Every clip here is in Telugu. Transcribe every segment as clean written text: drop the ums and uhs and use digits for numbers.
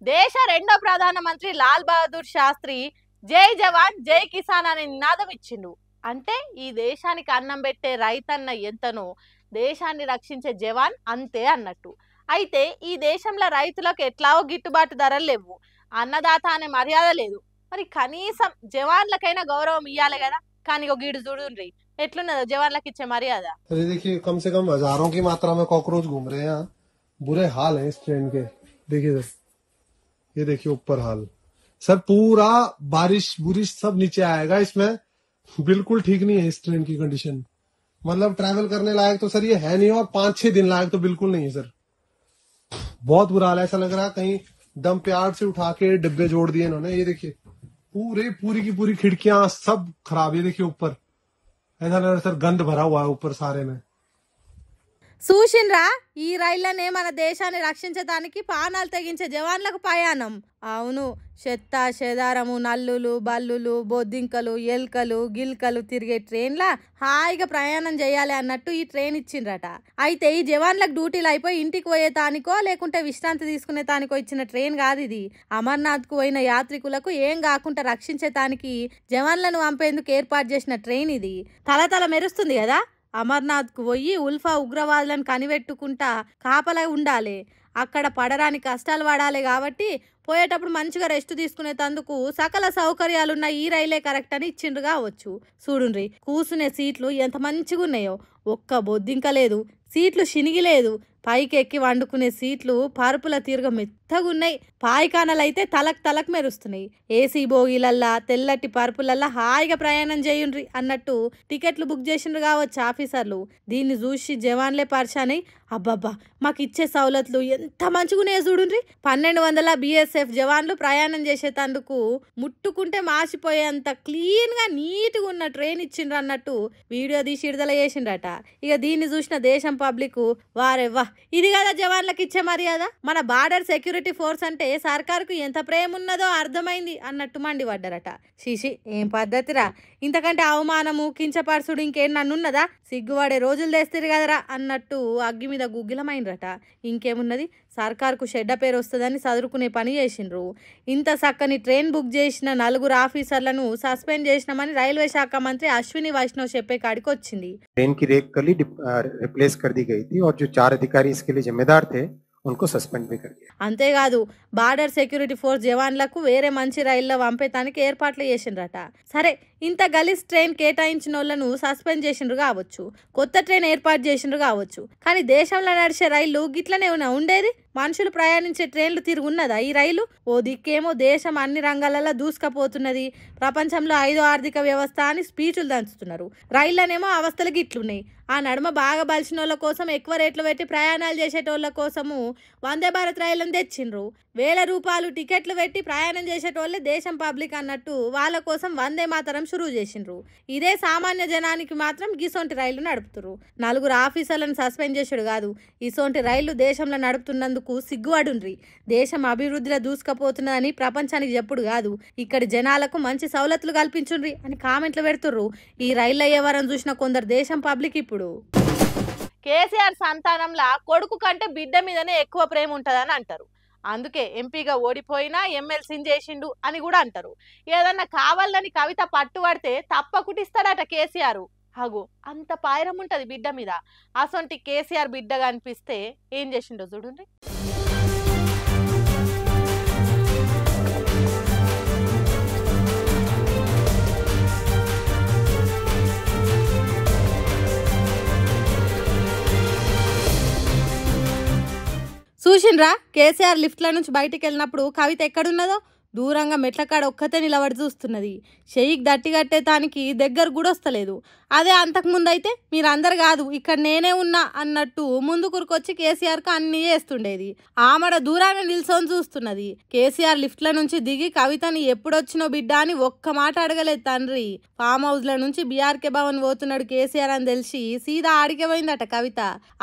దేశ రెండో ప్రధానమంత్రి లాల్ బహదూర్ శాస్త్రి జై జవాన్ జై కిసాన్ అనే నినాదం ఇచ్చిండు. అంటే ఈ దేశానికి అన్నం పెట్టే రైతన్న ఎంతనో దేశాన్ని రక్షించే జవాన్ అంతే అన్నట్టు. అయితే ఈ దేశంలో రైతులకు ఎట్లాగో గిట్టుబాటు ధరలు లేవు, అన్నదాత అనే మర్యాద లేదు. మరి కనీసం జవాన్లకైనా గౌరవం ఇవ్వాలి కదా. కానీ ఒక గీడు చూడుండ్రి ఎట్లున్నదో జవాన్లకు ఇచ్చే మర్యాద. अरे देखिए, कम से कम हजारों की मात्रा में कॉकरोच घूम रहे हैं यहाँ. बुरे हाल है इस ट्रेन के. देखिए सर, ये देखिए ऊपर हाल. सर पूरा बारिश बुरिश सब नीचे आएगा इसमें. बिल्कुल ठीक नहीं है इस ट्रेन की कंडीशन. मतलब ट्रैवल करने लायक तो सर ये है नहीं, और 5-6 दिन लायक तो बिल्कुल नहीं है सर. बहुत बुरा हाल है. ऐसा लग रहा है कहीं डंप यार्ड से उठा के डिब्बे जोड़ दिए इन्होंने. ये देखिए पूरी की पूरी खिड़कियां सब खराब. ये देखिए ऊपर ऐसा लग रहा है सर गंद भरा हुआ है ऊपर सारे में. చూసిండ్రా, ఈ రైళ్లనే మన దేశాన్ని రక్షించడానికి ప్రాణాలు తెగించే జవాన్లకు ప్రయాణం. అవును, చెత్త చెదారము, నల్లులు బల్లులు బొద్దింకలు ఎల్కలు గిల్కలు తిరిగే ట్రైన్లా హాయిగా ప్రయాణం చేయాలి అన్నట్టు ఈ ట్రైన్ ఇచ్చిండ్రట. అయితే ఈ జవాన్లకు డ్యూటీలు అయిపోయి ఇంటికి పోయే తానికో లేకుంటే విశ్రాంతి తీసుకునే తానికో ఇచ్చిన ట్రైన్ కాదు ఇది. అమర్నాథ్కు పోయిన యాత్రికులకు ఏం కాకుండా రక్షించే తానికి జవాన్లను పంపేందుకు ఏర్పాటు చేసిన ట్రైన్ ఇది. తలతల మెరుస్తుంది కదా. అమర్నాథ్కు పోయి ఉల్ఫా ఉగ్రవాదులను కనిపెట్టుకుంటా కాపలా ఉండాలి, అక్కడ పడరాని కష్టాలు పడాలి. కాబట్టి పోయేటప్పుడు మంచిగా రెస్ట్ తీసుకునేందుకు సకల సౌకర్యాలున్న ఈ రైలే కరెక్ట్ అని ఇచ్చిండ్రు కావచ్చు. చూడుండ్రి, కూసునే సీట్లు ఎంత మంచిగా ఉన్నాయో, ఒక్క బొద్దింక లేదు, సీట్లు శినిగి లేదు. పైకి ఎక్కి వండుకునే సీట్లు పరుపుల తీరుగ మెత్తగున్నాయి. పాయికానలైతే తలక్ మెరుస్తున్నాయి. ఏసీ బోగీలల్లా తెల్లటి పరుపులల్లా హాయిగా ప్రయాణం చేయుండ్రి అన్నట్టు టికెట్లు బుక్ చేసిండ్రు కావచ్చు ఆఫీసర్లు. దీన్ని చూసి జవాన్లే పరిచానై అబ్బబ్బా మాకు ఇచ్చే సౌలతులు ఎంత మంచిగున్నాయో చూడుండ్రి. 1200 BSF జవాన్లు ప్రయాణం చేసేటందుకు ముట్టుకుంటే మాసిపోయేంత క్లీన్ గా నీట్గా ఉన్న ట్రైన్ ఇచ్చిండ్రు అన్నట్టు వీడియో తీసి విడుదల చేసిండ్రట. ఇక దీన్ని చూసిన దేశం పబ్లిక్ వారెవ్వా ఇది కదా జవాన్లకు ఇచ్చే మర్యాద. మన బార్డర్ సెక్యూరిటీ ఫోర్స్ అంటే సర్కారుకు ఎంత ప్రేమ ఉన్నదో అర్థమైంది అన్నట్టు మండిపడ్డారట. శిషి ఏం పద్ధతిరా, ఇంతకంటే అవమానము కించపరచుడు ఇంకేం నన్నున్నదా, సిగ్గుపడే రోజులు తెస్తారు కదరా అన్నట్టు అగ్గి మీద గుగ్గిలమైనరట. ఇంకేమున్నది, సర్కార్కు చెడ్డ పేరు వస్తుందని చదువుకునే పని చేసిండ్రు. ఇంత చక్కని ట్రైన్ బుక్ చేసిన 4 ఆఫీసర్లను సస్పెండ్ చేసినామని రైల్వే శాఖ మంత్రి అశ్విని వైష్ణవ్ చెప్పే కాడికి వచ్చింది. ट्रेन की रेक कली रिप्लेस कर दी गई थी और जो 4 अधिकारी इसके लिए जिम्मेदार थे उनको सस्पेंड भी कर दिया. అంతేకాదు బార్డర్ సెక్యూరిటీ ఫోర్స్ జవాన్లకు వేరే మంచి రైల్లో పంపేతానికి ఏర్పాట్లు చేసిండ్రట. సరే, ఇంత గలీజ్ ట్రైన్ కేటాయించిన వాళ్ళను సస్పెండ్ చేసిండ్రు కావచ్చు, కొత్త ట్రైన్ ఏర్పాటు చేసిండ్రు కావచ్చు. కానీ దేశంలో నడిచే రైళ్లు గిట్లనే ఉండేది. మనుషులు ప్రయాణించే ట్రైన్లు తిరుగున్నదా ఈ రైలు? ఓ దిక్కేమో దేశం అన్ని రంగాలలో దూసుకపోతున్నది, ప్రపంచంలో 5వ ఆర్థిక వ్యవస్థ అని స్పీచులు దంచుతున్నారు. రైళ్లనేమో అవస్థలు గిట్లున్నాయి. ఆ నడుమ బాగా బలిసిన వాళ్ళ కోసం ఎక్కువ రేట్లు పెట్టి ప్రయాణాలు చేసేటోళ్ళ కోసము వందే భారత్ రైళ్లను తెచ్చిండ్రు. 1000 రూపాయలు టికెట్లు పెట్టి ప్రయాణం చేసేటోళ్ళే దేశం పబ్లిక్ అన్నట్టు వాళ్ళ కోసం వందే మాతరం షురువు చేసిండ్రు. ఇదే సామాన్య జనానికి మాత్రం గిసొంటి రైళ్లు నడుపుతురు. 4 ఆఫీసర్లను సస్పెండ్ చేసుడు కాదు, ఇసొంటి రైళ్లు దేశంలో నడుపుతున్నందుకు సిగ్గుపడుండ్రి. దేశం అభివృద్ధిలో దూసుకపోతున్నదని ప్రపంచానికి చెప్పుడు కాదు, ఇక్కడి జనాలకు మంచి సౌలతులు కల్పించుండ్రి అని కామెంట్లు పెడుతుర్రు. ఈ రైళ్ల వ్యవహారం చూసిన కొందరు దేశం పబ్లిక్ ఇప్పుడు కేసీఆర్ సంతానంలా కొడుకు కంటే బిడ్డ మీదనే ఎక్కువ ప్రేమ ఉంటదని అంటారు. అందుకే ఎంపీగా ఓడిపోయినా ఎమ్మెల్సీని చేసిండు అని కూడా అంటారు. ఏదన్నా కావాలని కవిత పట్టుబడితే తప్పకుండా ఇస్తాడట కేసీఆర్. అగో అంత పాయరం ఉంటది బిడ్డ మీద. అసొంటి కేసీఆర్ బిడ్డగా అనిపిస్తే ఏం చేసిండో చూడండి. చూసిండ్రా, కేసీఆర్ లిఫ్ట్ల నుంచి బయటికి వెళ్ళినప్పుడు కవిత ఎక్కడున్నదో దూరంగా మెట్లకాడ ఒక్కతే నిలబడి చూస్తున్నది. చెయ్యికి దట్టి కట్టేతానికి దగ్గర కూడా వస్తలేదు. అదే అంతకుముందు అయితే మీరందరు కాదు ఇక్కడ నేనే ఉన్నా అన్నట్టు ముందు కురుకొచ్చి కేసీఆర్కు అన్ని చేస్తుండేది. ఆమడ దూరాన్ని నిల్చొని చూస్తున్నది. కేసీఆర్ లిఫ్ట్ల నుంచి దిగి కవితని ఎప్పుడొచ్చినో బిడ్డ అని ఒక్క మాట అడగలేదు తండ్రి. ఫామ్ హౌస్ల నుంచి బీఆర్కే భవన్ పోతున్నాడు కేసీఆర్ అని తెలిసి సీదా ఆడికే పోయిందట కవిత.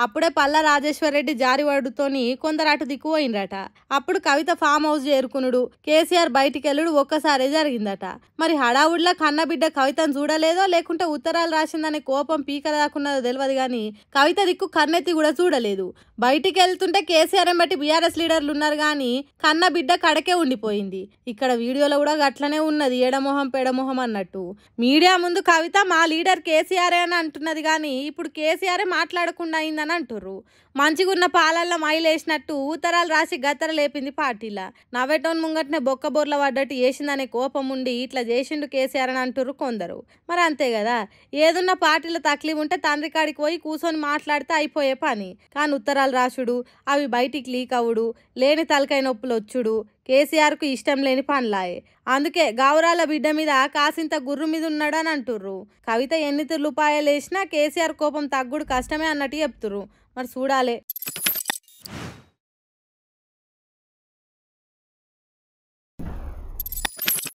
అప్పుడే పల్లా రాజేశ్వర్ రెడ్డి జారి వడుతోని కొందరు అటు దిక్కుపోయిండ్రట. అప్పుడు కవిత ఫామ్ హౌస్ చేరుకునుడు, కేసీఆర్ కేసీఆర్ బయటికి వెళ్ళుడు ఒక్కసారే జరిగిందట. మరి హడావుడిలో కన్నబిడ్డ కవితను చూడలేదో లేకుంటే ఉత్తరాలు రాసిందనే కోపం పీకల దాకున్నదో తెలియదు కానీ కవిత దిక్కు కన్నెత్తి కూడా చూడలేదు. బయటికి వెళ్తుంటే కేసీఆర్ బట్టి బీఆర్ఎస్ లీడర్లు ఉన్నారు కానీ కన్న బిడ్డ కడకే ఉండిపోయింది. ఇక్కడ వీడియోలో కూడా గట్లనే ఉన్నది, ఎడమొహం పెడమొహం అన్నట్టు. మీడియా ముందు కవిత మా లీడర్ కేసీఆర్ అని అంటున్నది కానీ ఇప్పుడు కేసీఆర్ మాట్లాడకుండా అయిందని అంటుర్రు. మంచిగున్న పాలల్లో మైలేసినట్టు ఉత్తరాలు రాసి గత్తర లేపింది పార్టీలా. నవ్వేటోన్ ముంగట్నే బొక్క బోర్ల పడ్డట్టు చేసిందనే కోపం ఉండి ఇట్లా చేసిండు కేసీఆర్ అని అంటుర్రు కొందరు. మరి అంతే కదా, ఏదున్న పార్టీలో తక్లీఫ్ ఉంటే తండ్రి కాడికి పోయి కూర్చొని మాట్లాడితే అయిపోయే పని. కానీ ఉత్తరాలు రాసుడు, అవి బయటికి లీక్ అవుడు, లేని తలకాయ నొప్పులు వచ్చుడు కేసీఆర్కు ఇష్టం లేని పనులాయే. అందుకే గౌరాల బిడ్డ మీద కాసింత గుర్రు మీద ఉన్నాడు అని అంటుర్రు. కవిత ఎన్ని తిరుపాయలు వేసినా కేసీఆర్ కోపం తగ్గుడు కష్టమే అన్నట్టు చెప్తుర్రు. మరి చూడాలే.